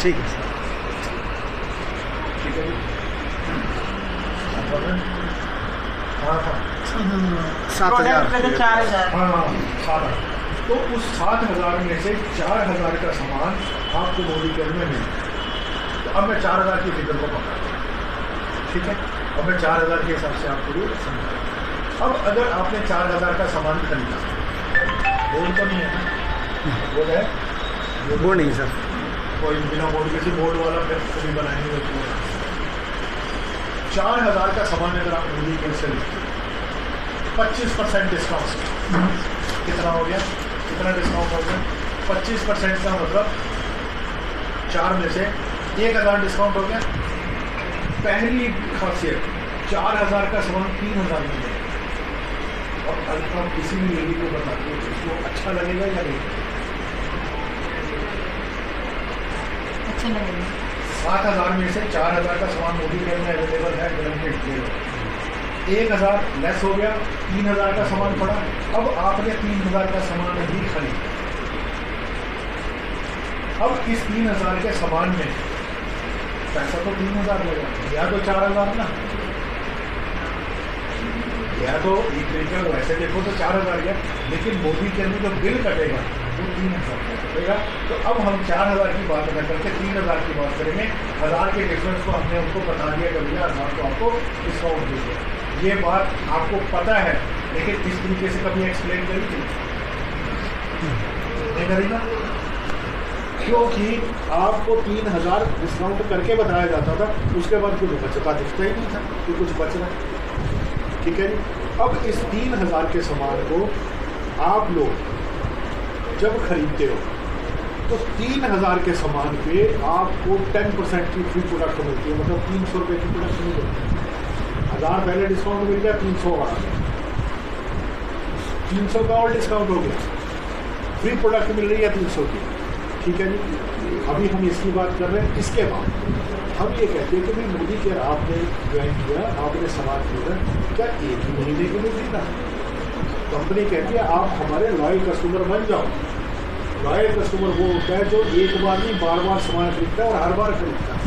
ठीक है सर। ठीक है जी। हाँ हाँ 7,000। प्रोडक्ट पे तो 4,000। हाँ हाँ 7,000। तो उस 7,000 में से 4,000 का सामान आपको मोदी केयर में मिले। तो अब मैं 4,000 की फिगर को पकड़ा, ठीक है। अब मैं 4,000 के हिसाब से आपको ये समझा। अब अगर आपने 4,000 का सामान खरीदा, बोर्ड तो नहीं है ना, बोर्ड है, वो नहीं सर। कोई बिना बोर्ड किसी बोर्ड वाला फिर कभी बनाएंगे तो 4,000 का सामान अगर आप मोदी केयर से लेते 25% डिस्काउंट, कितना हो गया, कितना डिस्काउंट हो गया? 25% का मतलब 4 में से 1,000 डिस्काउंट हो गया। पहली खासियत 4,000 का सामान 3,000 में मिलेगा। और अगर आप किसी भी लेडी को बताते हो उसको अच्छा लगेगा या नहीं? अच्छा लगेगा। 7,000 में से 4,000 का सामान मोदी केयर में अवेलेबल है, ब्लैंकेट ले लो। 1,000 लेस हो गया, 3,000 का सामान पड़ा। अब आपने 3,000 का सामान ही खरीदा। अब इस 3,000 के सामान में पैसा तो 3,000 लगा, या तो 4,000 ना, या तो एक तरीका वैसे देखो तो 4,000 गया, लेकिन मोदी केयर में जो बिल कटेगा वो 3,000 का कटेगा। तो अब हम 4,000 की बात न करके 3,000 की बात करेंगे। 1,000 के डिफरेंस को हमने उनको बता दिया कर दिया, 1,000 को आपको डिस्काउंट दे दिया। ये बात आपको पता है, लेकिन इस तरीके से कभी एक्सप्लेन करी थी नहीं करी ना, क्योंकि आपको 3,000 डिस्काउंट करके बताया जाता था, उसके बाद कुछ बचता दिखता ही नहीं था कि कुछ बच रहा है। ठीक है जी। अब इस 3,000 के सामान को आप लोग जब खरीदते हो तो 3,000 के सामान पे आपको 10% की फ्री प्रोडक्ट मिलती है, मतलब 300 रुपये की प्रोडक्ट मिलती है। 1,000 पहले डिस्काउंट मिल गया, 300 आ गया, 300 का और डिस्काउंट हो गया, फ्री प्रोडक्ट मिल रही है 300 की। ठीक है जी। अभी हम इसकी बात कर रहे हैं। इसके बाद हम ये कहते हैं कि भाई मोदी केयर आपने ज्वाइन किया, आपने सामान खरीदा, क्या एक ही महीने के लिए खरीदा? कंपनी कहती है आप हमारे लॉयल कस्टमर बन जाओ। लॉयल कस्टमर वो होता है जो एक बार नहीं बार सामान खरीदता है और हर बार खरीदता है।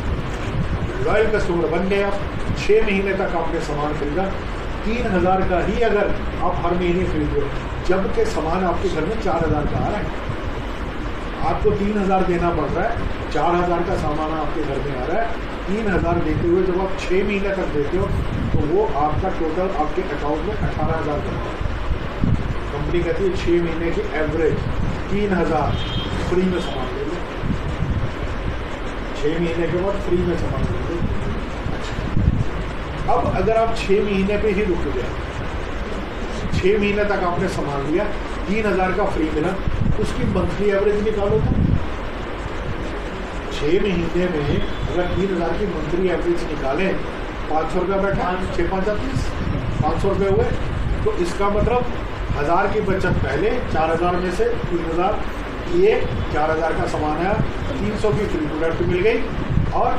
लॉयल कस्टमर बन गए आप, 6 महीने तक आपने सामान खरीदा, 3,000 का ही अगर आप हर महीने खरीद रहे हो, जबकि सामान आपके घर में 4,000 का आ रहा है, आपको 3,000 देना पड़ रहा है, 4,000 का सामान आपके घर में आ रहा है, 3,000 देते हुए जब आप 6 महीने तक देते हो तो वो आपका टोटल आपके अकाउंट में 18,000 बनता है। कंपनी कहती है 6 महीने की एवरेज 3,000 फ्री में सामान ले लो, 6 महीने के बाद फ्री में सामान ले लो। अब अगर आप 6 महीने पे ही रुक गए, 6 महीने तक आपने सामान लिया, 3,000 का फ्री मिला, उसकी मंथली एवरेज निकालो तो 6 महीने में अगर 3,000 की मंथली एवरेज निकालें, 500 रुपये बैठा, 6 5 30, 500 रुपये हुए। तो इसका मतलब 1,000 की बचत पहले, 4,000 में से 3,000 ये 4,000 का सामान आया, 300 की फ्री प्रोडक्ट मिल गई और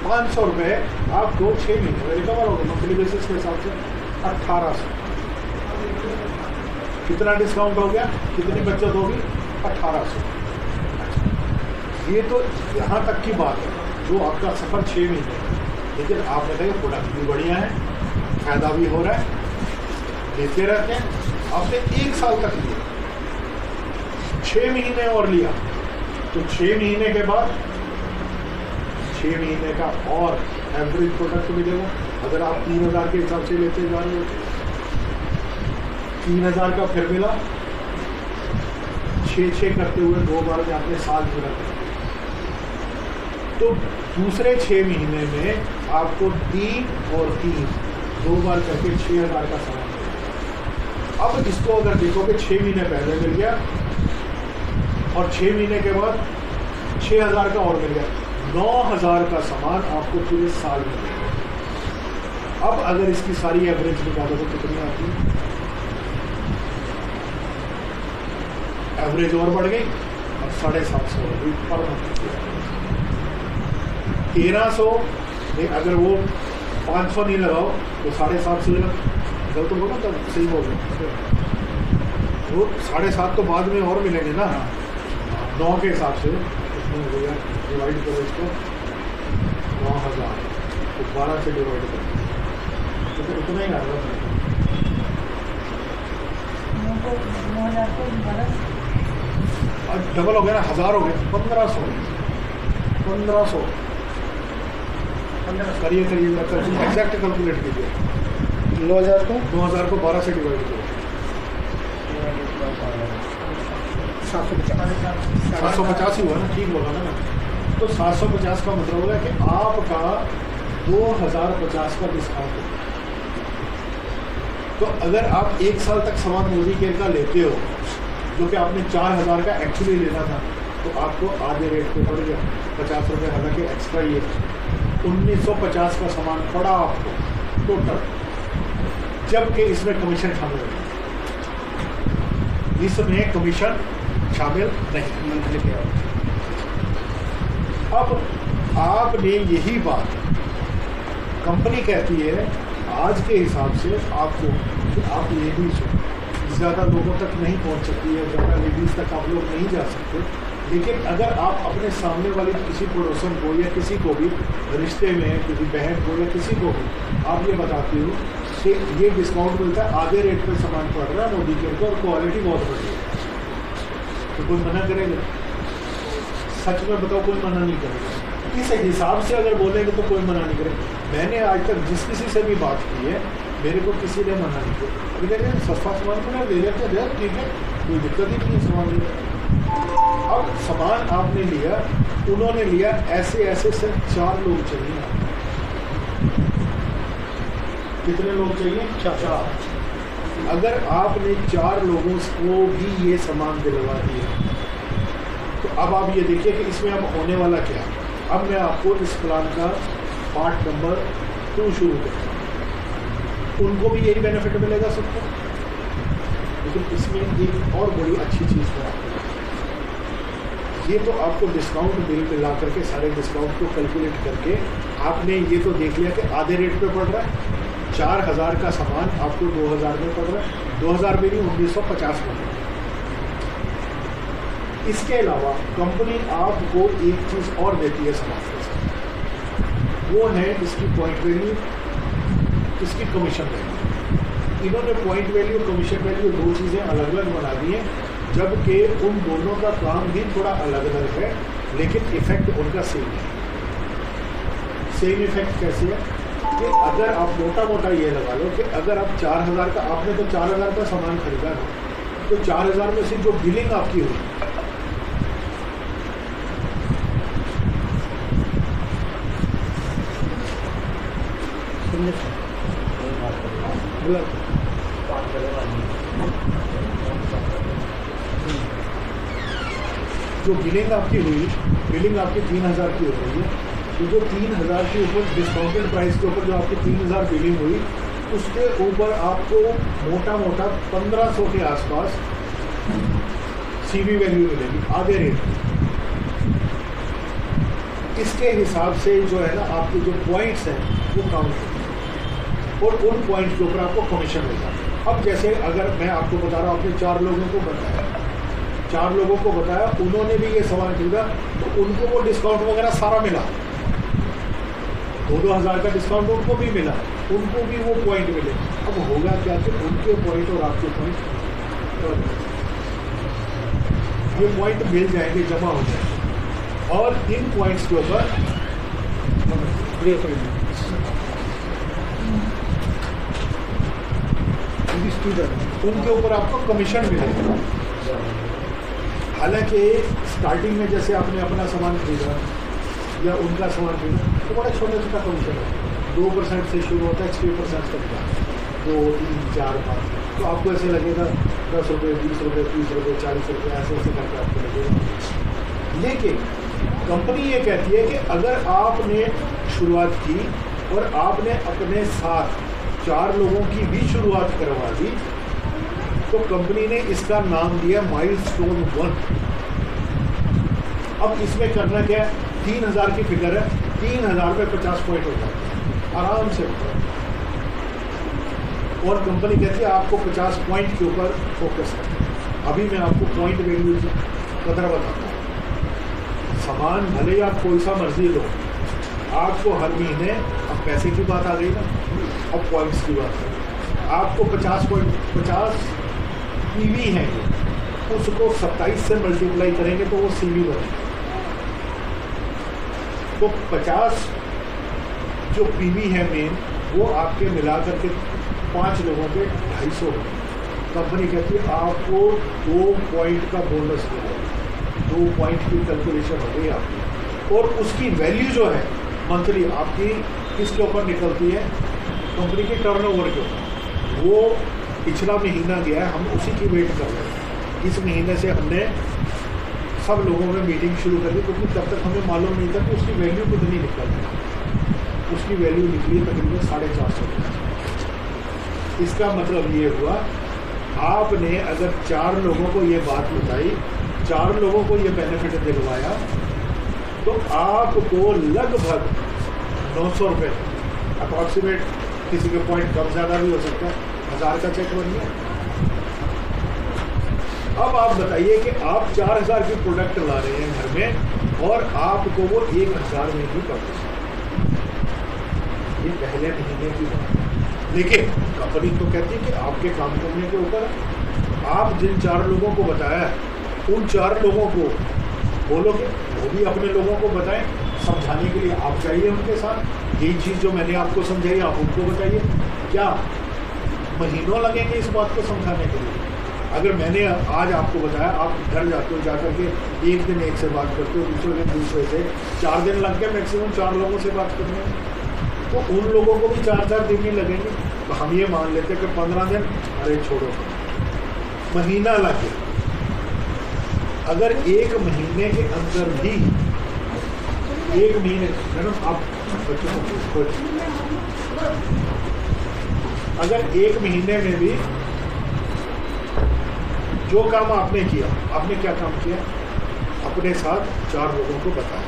500 रुपये आपको 6 महीने में रिकवर हो गए। मंथली बेसिस के हिसाब से 1,800। कितना डिस्काउंट हो गया, कितनी बचत होगी? 1,800। ये तो यहाँ तक की बात है जो आपका सफ़र 6 महीने है, लेकिन आपने कहा प्रोडक्ट भी बढ़िया है, फ़ायदा भी हो रहा है, लेते रहते हैं। आपने 1 साल तक लिया, 6 महीने और लिया, तो 6 महीने के बाद 6 महीने का और एवरेज प्रोडक्ट मिलेगा। अगर आप 3,000 के हिसाब से लेते जा रहे हो, 3,000 का फिर मिला, 6 करते हुए 2 बार में आपने साल पूरा कर, तो दूसरे 6 महीने में आपको 3 और 3 2 बार करके 6,000 का सामान मिलेगा। अब इसको अगर देखो कि 6 महीने पहले मिल गया और 6 महीने के बाद 6,000 का और मिल गया, 9,000 का सामान आपको पूरे साल में मिलेगा। अब अगर इसकी सारी एवरेज निकालो तो कितनी आती है? एवरेज और बढ़ गई और 750 हो गई पर मंथ। 1,300 में अगर वो 500 नहीं लगाओ तो 750 गलत तो बोला तब सही बोल रहे, वो 750 तो बाद में और मिलेंगे ना 9 के हिसाब से, नहीं भैया, डिवाइड करो इसको 9,000 तो 12 से डिवाइड करो तो फिर उतना ही आ रहा है। 9,000 को 12 और डबल हो गया ना, 1,000 हो गया, 1,500 करिए एग्जैक्ट कैलकुलेट कीजिए। 9,000 को 9,000 को 12 से डिवाइड करो 750 ही हुआ ना, ठीक बोला ना। तो 750 का मतलब होगा कि आपका 2,050 का डिस्काउंट होगा। तो अगर आप 1 साल तक सामान मोदी केयर का लेते हो, जो कि आपने 4,000 का एक्चुअली लेना था, तो आपको आधे रेट पे पड़ गया 50 रुपये, हालांकि एक्स्ट्रा ये 1,950 का सामान पड़ा आपको टोटल, जबकि इसमें कमीशन शामिल है। इसमें कमीशन शामिल नहीं, मंथली पे। अब आपने यही बात कंपनी कहती है आज के हिसाब से आपको कि आप लेडीज हो, ज़्यादा लोगों तक नहीं पहुंच सकती है, ज़्यादा लेडीज़ तक आप लोग नहीं जा सकते, लेकिन अगर आप अपने सामने वाली किसी पड़ोसन को या किसी को भी रिश्ते में, किसी बहन को या किसी को भी आप ये बताते हो कि ये डिस्काउंट मिलता है, आधे रेट पे सामान पड़ रहा है मोदी केयर को और क्वालिटी बहुत बढ़िया है, तो कोई मना करेगा? सच में बताओ, कोई मना नहीं करेगा। इस हिसाब से अगर बोलेंगे तो कोई मना नहीं करेगा। मैंने आज तक जिस किसी से भी बात की है, मेरे को किसी ने मना नहीं किया। अभी कहते हैं सस्ता सामान को ले लेते हैं, ठीक है, कोई दिक्कत ही नहीं है सामान लिया। अब सामान आपने लिया, उन्होंने लिया, ऐसे ऐसे सिर्फ 4 लोग चाहिए। कितने लोग चाहिए? 4। अगर आपने 4 लोगों को भी ये सामान दिलवा दिया, तो अब आप ये देखिए कि इसमें अब होने वाला क्या है। अब मैं आपको इस प्लान का पार्ट नंबर 2 शुरू करता हूँ। उनको भी यही बेनिफिट मिलेगा सबको, लेकिन इसमें एक और बड़ी अच्छी चीज़ है। ये तो आपको डिस्काउंट बिल मिला करके सारे डिस्काउंट को कैलकुलेट करके आपने ये तो देख लिया कि आधे रेट पे पड़ रहा है। 4,000 का सामान आपको 2,000 में पड़ रहा है, 2,000 में नहीं 1,950 में। इसके अलावा कंपनी आपको एक चीज़ और देती है सामान के साथ, वो है इसकी पॉइंट वैल्यू, इसकी कमीशन वैल्यू। इन्होंने पॉइंट वैल्यू, कमीशन वैल्यू 2 चीज़ें अलग अलग बना दी हैं, जबकि उन दोनों का काम भी थोड़ा अलग अलग है, लेकिन इफेक्ट उनका सेम है। सेम इफेक्ट कैसे है कि अगर आप मोटा मोटा ये लगा लो कि अगर आप 4,000 का, आपने तो 4,000 का सामान खरीदा ना, तो 4,000 में से जो बिलिंग आपकी हुई, जो बिलिंग आपकी हुई, बिलिंग आपकी 3,000 की हो रही है, तो जो 3,000 के ऊपर डिस्काउंटेड प्राइस के ऊपर जो आपकी 3,000 बिलिंग हुई, उसके ऊपर आपको मोटा मोटा 1,500 के आसपास सीवी वैल्यू मिलेगी आधे रेट। इसके हिसाब से जो है ना, आपके जो पॉइंट्स हैं वो काउंट होंगे और उन पॉइंट्स के ऊपर आपको कमीशन मिलता है। अब जैसे अगर मैं आपको बता रहा हूँ, आपने 4 लोगों को बताया, 4 लोगों को बताया, उन्होंने भी ये सामान खरीदा, तो उनको वो डिस्काउंट वगैरह सारा मिला, 2,000 का डिस्काउंट उनको भी मिला, उनको भी वो पॉइंट मिले। अब होगा क्या कि उनके पॉइंट और आपके पॉइंट, ये पॉइंट मिल जाएंगे, जमा हो जाएंगे, और इन पॉइंट्स के ऊपर उनके ऊपर आपको कमीशन मिलेगा। हालांकि स्टार्टिंग में जैसे आपने अपना सामान खरीदा या उनका सामान खरीदा, तो बड़ा छोटा छोटा कमीशन है, 2% से शुरू होता है, 6% तक का, 2, 3, 4, 5। तो आपको ऐसे लगेगा 10 रुपये, 20 रुपये, 30 रुपये, 40 रुपये, ऐसे ऐसे करके आपको लगेगा। लेकिन कंपनी ये कहती है कि अगर आपने शुरुआत की और आपने अपने साथ 4 लोगों की भी शुरुआत करवा दी, तो कंपनी ने इसका नाम दिया माइलस्टोन 1। अब इसमें करना क्या है, 3,000 की फिगर है, 3,000 में 50 पॉइंट होता है, आराम से होता है। और कंपनी कहती है आपको 50 पॉइंट के ऊपर फोकस करना है। अभी मैं आपको पॉइंट वैल्यू की कदर बताता हूँ। सामान भले ही आप कोई सा मर्जी लो, आपको हर महीने, अब पैसे की बात आ गई ना, अब पॉइंट्स की बात है, आपको 50 पीवी है, उसको 27 से मल्टीप्लाई करेंगे तो वो सीवी बनेगा। तो 50 जो पीवी है मेन, वो आपके मिला करके 5 लोगों के 250 हो। कंपनी कहती है आपको 2 पॉइंट का बोनस मिलेगा, 2 पॉइंट की कैलकुलेशन हो गई आपकी, और उसकी वैल्यू जो है मंथली आपकी किसके ऊपर निकलती है, कंपनी के टर्नओवर के ऊपर। वो पिछला महीना गया, हम उसी की वेट कर रहे हैं। इस महीने से हमने सब लोगों में मीटिंग शुरू कर दी, क्योंकि तब तक हमें मालूम नहीं था कि उसकी वैल्यू कितनी निकल रही है। उसकी वैल्यू निकली तकरीबन 450। इसका मतलब ये हुआ, आपने अगर 4 लोगों को ये बात बताई, 4 लोगों को ये बेनिफिट दिलवाया, तो आपको लगभग 900 रुपये अप्रॉक्सीमेट, किसी के पॉइंट कम ज़्यादा भी हो सकता है, 1000 का चेक बन गया। अब आप बताइए कि आप 4000 की प्रोडक्ट ला रहे हैं घर में, और आपको वो 1000 में ही पड़ रही है। ये पहले महीने की बात है। लेकिन कंपनी तो कहती है कि आपके काम करने के ऊपर, आप जिन 4 लोगों को बताया, उन 4 लोगों को बोलोगे, वो भी अपने लोगों को बताएं। समझाने के लिए आप चाहिए उनके साथ। यही चीज़ जो मैंने आपको समझाई, आप उनको बताइए। क्या महीनों लगेंगे इस बात को समझाने के लिए? अगर मैंने आज आपको बताया, आप घर जाते हो, जाकर के एक दिन एक से बात करते हो, दूसरे दिन दूसरे से, 4 दिन लग गए मैक्सिमम 4 लोगों से बात करने में, तो उन लोगों को भी 4-4 दिन ही लगेंगे। तो हम ये मान लेते हैं कि 15 दिन, अरे छोड़ो, महीना लग गया। अगर 1 महीने के अंदर भी, 1 महीने, मैडम आप बच्चों को, अगर 1 महीने में भी जो काम आपने किया, आपने क्या काम किया? अपने साथ 4 लोगों को बताया,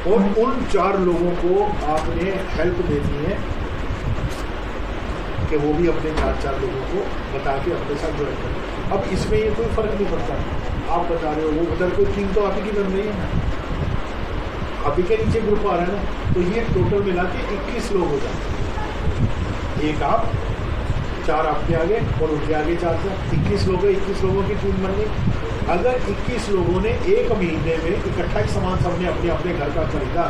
और उन 4 लोगों को आपने हेल्प देनी है कि वो भी अपने 4 लोगों को बता के अपने साथ ज्वाइन करें। अब इसमें ये कोई फर्क नहीं पड़ता, आप बता रहे हो, वो बता रहे, कोई टीम तो आप ही की बन रही है ना, आप ही के नीचे ग्रुप आ रहा है ना, तो ये टोटल मिला के 21 लोग हो जाते हैं। एक आप, 4 आपके आगे, और उनके आगे 4, 21 लोग, 21 लोगों की टीम बन गई। अगर 21 लोगों ने 1 महीने में इकट्ठा ही सामान सबने अपने अपने घर का खरीदा,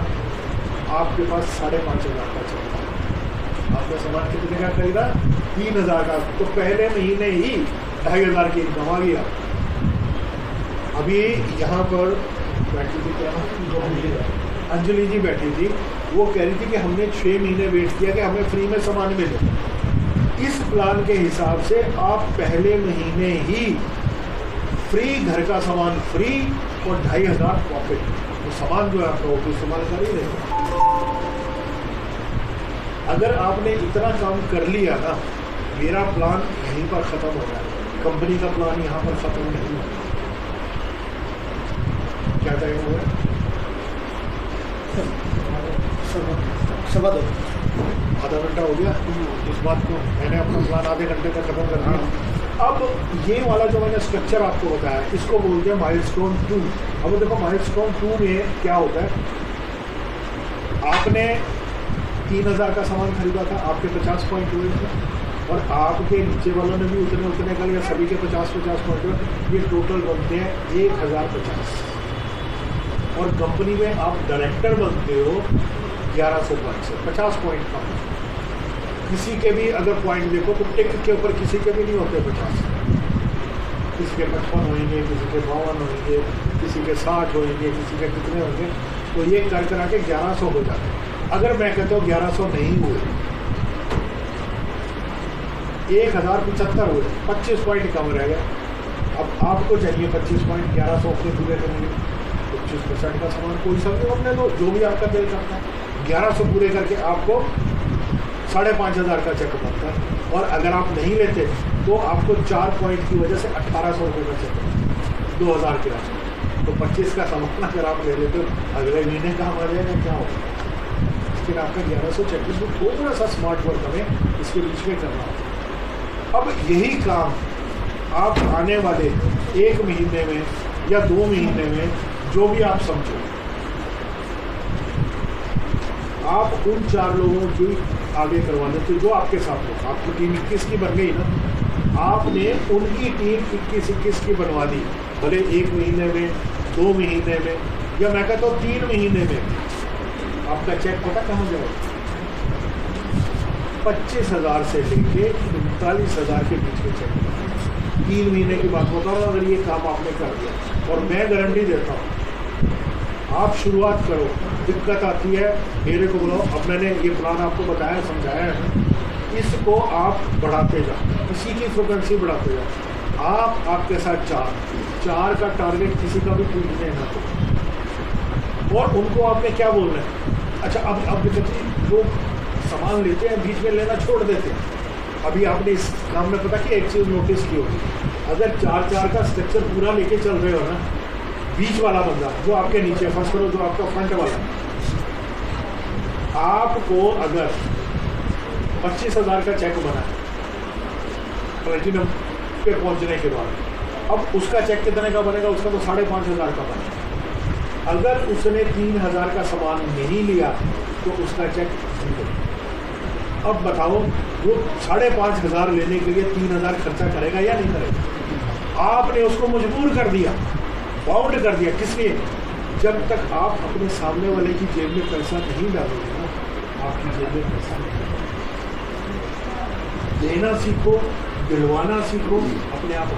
आपके पास 5,500 का चलता है। आपने सामान कितने का खरीदा? 3,000 का। तो पहले महीने ही 2,500 की इनकम आ गया। अभी यहाँ पर बैठी थी, क्या अंजलि जी बैठी थी, वो कह रही थी कि हमने 6 महीने वेट किया कि हमें फ्री में सामान मिले। इस प्लान के हिसाब से आप पहले महीने ही फ्री, घर का सामान फ्री, और 2,500 प्रॉफिट। तो सामान जो है आपका वो इस्तेमाल कर ही रहेगा। अगर आपने इतना काम कर लिया ना, मेरा प्लान यहीं पर ख़त्म हो गया, कंपनी का प्लान यहाँ पर ख़त्म नहीं होगा। क्या टाइम हुआ? 2:15 आधा घंटा हो गया इस बात को। मैंने अपना प्लान आधे घंटे तक खत्म कर दिया। अब ये वाला जो मैंने स्ट्रक्चर आपको बताया, इसको बोलते हैं माइलस्टोन 2। अब देखो माइलस्टोन 2 में क्या होता है, आपने 3,000 का सामान खरीदा था, आपके 50 पॉइंट हुए थे, और आपके नीचे वालों ने भी उतने का लिया, सभी के 50-50 पॉइंट हुए। ये टोटल बनते हैं 1,050। और कंपनी में आप डायरेक्टर बनते हो 1100 पॉइंट से, 50 पॉइंट कम। किसी के भी अगर पॉइंट देखो तो टिक के ऊपर किसी के भी नहीं होते 50, किसी के 55 होंगे, किसी के 52 होंगे, किसी के 60 होंगे, किसी के कितने होंगे। तो ये कर करा के 1100 हो जाते हैं। अगर मैं कहता हूँ 1100 नहीं हुए, 1,075 हुए, 25 पॉइंट कम रह गया। अब आपको चाहिए 25 पॉइंट, 1100 अपने पूरे करेंगे, 25% का सामान कोई सब अपने लो, जो भी आपका दिल करता है। 1100 पूरे करके आपको 5,500 का चेक बनता है। और अगर आप नहीं लेते तो आपको 4 पॉइंट की वजह से 1,800 रुपये का चेक बनता है, 2,000 की राशि। तो 25 का सामान अगर आप ले लेते हो, अगले महीने काम आ जाएगा, क्या होगा? लेकिन आपका 1100 चेक, इसमें थोड़ा सा स्मार्ट वर्क हमें इसके बीच में करना होगा। अब यही काम आप आने वाले 1 महीने में या 2 महीने में जो भी आप समझो, आप उन 4 लोगों की आगे करवा देते जो आपके साथ हो। आपकी टीम 21 की बन गई ना, आपने उनकी टीम 21 की बनवा दी, भले 1 महीने में, 2 महीने में, या मैं कहता हूँ 3 महीने में। आपका चेक पता कहाँ जाएगा? 25,000 से लेके 39,000 के बीच के चेक। 3 महीने की बात बता रहा हूँ, अगर ये काम आपने कर दिया, और मैं गारंटी देता हूँ, आप शुरुआत करो, दिक्कत आती है मेरे को बुलाओ। अब मैंने ये प्लान आपको बताया, समझाया है, इसको आप बढ़ाते जाओ, इसी की फ्रिक्वेंसी बढ़ाते जाओ। आप आपके साथ 4 का टारगेट किसी का भी टूटने ना हो। और उनको आपने क्या बोलना है? अच्छा, अब लोग सामान लेते हैं, बीच में लेना छोड़ देते हैं। अभी आपने इस काम में पता कि एक चीज़ नोटिस की होगी, अगर 4 का स्ट्रक्चर पूरा लेके चल रहे हो ना, बीच वाला बंदा जो आपके नीचे, फर्स्ट करो जो आपका फ्रंट वाला, आपको अगर 25,000 का चेक बना है प्लेटिनम पे पहुंचने के बाद, अब उसका चेक कितने का बनेगा? उसका तो 5,500 का बनेगा। अगर उसने 3,000 का सामान नहीं लिया तो उसका चेक 0। अब बताओ, वो 5,500 लेने के लिए 3,000 खर्चा करेगा या नहीं करेगा? आपने उसको मजबूर कर दिया, बाउंड कर दिया। किस लिए? जब तक आप अपने सामने वाले की जेब में पैसा नहीं डालोगे ना, आपकी जेब में पैसा नहीं देना सीखो, दिलवाना सीखो, अपने आप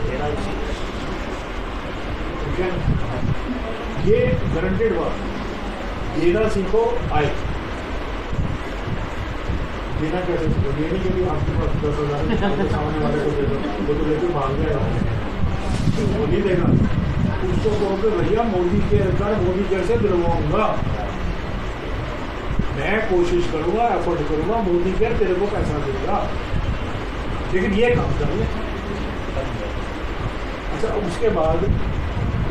देना सीखो। ठीक है, ये गारंटेड बात। देना सीखो, आए देना कैसे सीखो? देने के लिए आपके पास 10,000 सामने वाले को दे दो, वो तो लेके भाग गया, वो नहीं देगा। उसको कहोगे भैया मोदी के रिकॉर्ड मोदी कैसे दिलवाऊंगा, मैं कोशिश करूंगा, एफर्ट करूंगा, मोदी केयर तेरे को पैसा देगा, लेकिन ये काम कर ले। अच्छा, उसके बाद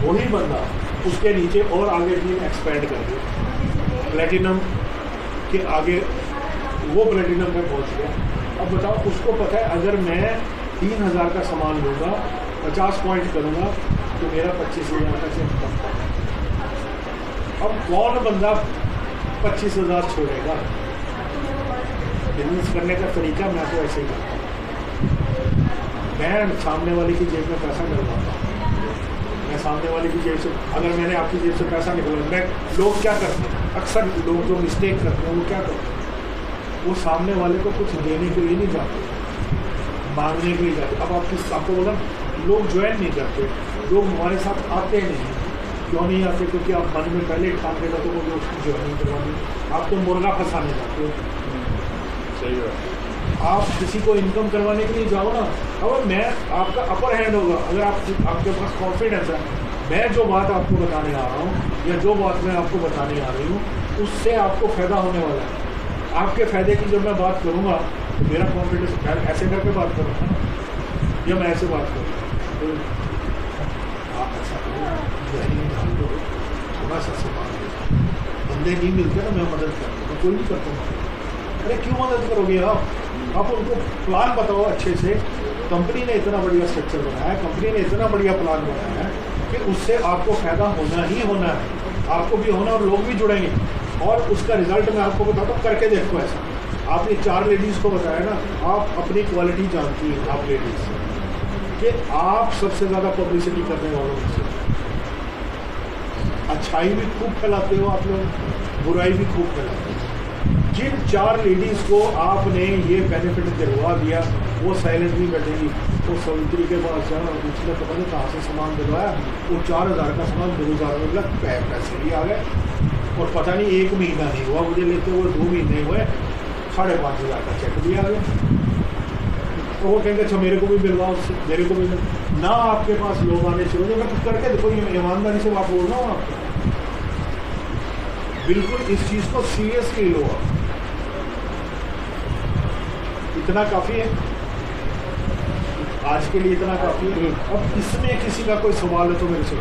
वही बंदा उसके नीचे और आगे टीम एक्सपेंड कर दे, प्लेटिनम के आगे वो प्लेटिनम में पहुंच गया। अब बताओ, उसको पता है अगर मैं 3,000 का सामान लूँगा, 50 पॉइंट करूँगा तो मेरा 25,000 का चेक बनता है। अब कौन बंदा 25,000 छोड़ेगा? बिजनेस करने का तरीका मैं तो ऐसे ही करता हूँ। मैं सामने वाले की जेब में पैसा डलवाता हूँ। मैं सामने वाले की जेब से, अगर मैंने आपकी जेब से पैसा निकलवा, मैं, लोग क्या करते हैं, अक्सर लोग जो मिस्टेक करते हैं वो क्या करते हैं, वो सामने वाले को कुछ देने के लिए नहीं जाते, मांगने के लिए जाते। अब आपको बोला, लोग ज्वाइन नहीं करते, लोग हमारे साथ आते नहीं। क्यों नहीं आते? क्योंकि आप मन में पहले ठान के जाते हो कि उसकी ज्वाइनिंग करवानी, आप तो मुर्गा फंसाने जाते हो। सही बात। आप किसी को इनकम करवाने के लिए जाओ ना, अब मैं आपका अपर हैंड होगा अगर आपके पास कॉन्फिडेंस है। मैं जो बात आपको बताने आ रहा हूँ या जो बात मैं आपको बताने आ रही हूँ, उससे आपको फ़ायदा होने वाला है। आपके फ़ायदे की जब मैं बात करूँगा तो मेरा कॉन्फिडेंस, ऐसे करके बात करूँगा ना, या मैं ऐसे बात करूँगा तो आप ऐसा करो, थोड़ा सा सामान बंदे नहीं मिलते ना, मैं मदद कर दूँगा, कोई नहीं करता हूँ। अरे क्यों मदद करोगे आप उनको प्लान बताओ अच्छे से। कंपनी ने इतना बढ़िया स्ट्रक्चर बनाया है, कंपनी ने इतना बढ़िया प्लान बनाया है कि उससे आपको फ़ायदा होना ही होना है, आपको भी होना और लोग भी जुड़ेंगे। और उसका रिजल्ट मैं आपको बताता हूँ, करके देखो ऐसा। आपने 4 लेडीज़ को बताया ना, आप अपनी क्वालिटी जानती हैं आप लेडीज़, कि आप सबसे ज़्यादा पब्लिसिटी करने वालों में से। अच्छाई भी खूब फैलाते हो आप लोग, बुराई भी खूब फैलाते हो। जिन 4 लेडीज़ को आपने ये बेनिफिट दिलवा दिया, वो साइलेंटली बैठेंगी। वो सवित्री के पास जाना, उसने पता नहीं कहाँ से सामान दिलवाया, वो 4,000 का सामान 2,000 में मिला, पैसे भी आ गए, और पता नहीं 1 महीना नहीं हुआ मुझे लेते हुए, 2 महीने हुए, 5,500 का चेक भी आ गया। तो वो कहेंगे अच्छा मेरे को भी मिलवाओ, मेरे को भी ना। आपके पास लोग आने चाहिए, मैं कुछ करके देखो, ये ईमानदारी से बात बोल रहा हूँ आपको। बिल्कुल इस चीज़ को सीरियसली लो आप। इतना काफ़ी है आज के लिए, इतना काफ़ी है। अब इसमें किसी का कोई सवाल है तो मेरे से